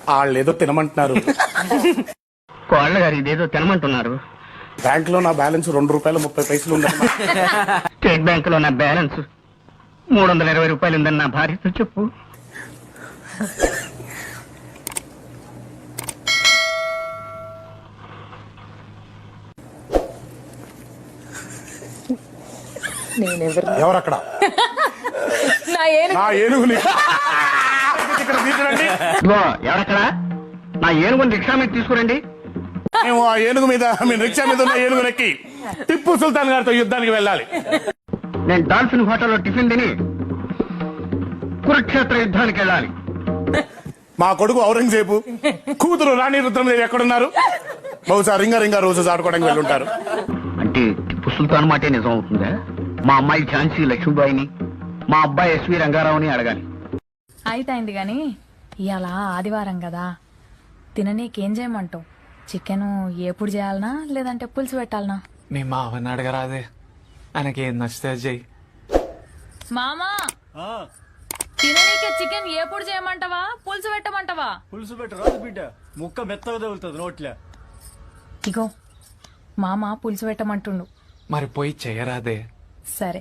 వాళ్ళు ఏదో తినమంటున్నారు. కోళ్ళ గారు ఇదేదో తినమంటున్నారు. బ్యాంక్ లో నా బ్యాలెన్స్ ₹2.30 ఉందన్నమాట. స్టేట్ బ్యాంక్ లో నా బ్యాలెన్స్ ₹320 ఉందని నా భార్యతో చెప్పు. ఎవరక్కడ? నా ఏనుగుని ఇక్కడ తీసుకురండి. ఇదిగో ఎవరక్కడ? నా ఏనుగుని రిక్షా మీద తీసుకురండి. మేము ఆ ఏనుగు మీద, మీ రిక్షా మీద ఉన్న ఏనుగు ఎక్కి టిప్పు సుల్తాన్ గారితో యుద్ధానికి వెళ్ళాలి. నేను డాల్ఫిన్ హోటల్లో టిఫిన్ తిని కురుక్షేత్ర యుద్ధానికి వెళ్ళాలి. మా కొడుకు ఔరంగజేబు, కూతురు రాణి రుద్రమదేవి ఎక్కడున్నారు? బహుశా రింగా రోజు ఆడుకోవడానికి వెళ్ళుంటారు. అంటే టిప్పు సుల్తాన్ మాటే నిజం అవుతుందా? మా అమ్మాయి ఝాన్సీ లక్ష్మీబాయిని, మా అబ్బాయి ఎస్వి రంగారావుని అడగాలి. అయితేంది గాని ఇవాళ ఆదివారం కదా, తిననీకేం చేయమంటావు? చికెన్ ఎప్పుడు చేయాలనా లేదంటే పులుసు పెట్టాలనా? మీ మావని అడగరాదే, ఆయనకి ఏం నచ్చితే చెయ్యి. మామా, తిననీకే చికెన్ ఎప్పుడు చేయమంటావా పులుసు పెట్టమంటావా? పులుసు పెట్టరాదు బిడ్డ, ముక్క మెత్తగా తగులుతుంది నోట్లే. ఇగో మామ పులుసు పెట్టమంటుండు. మరి పోయి చెయ్యరాదే. సరే.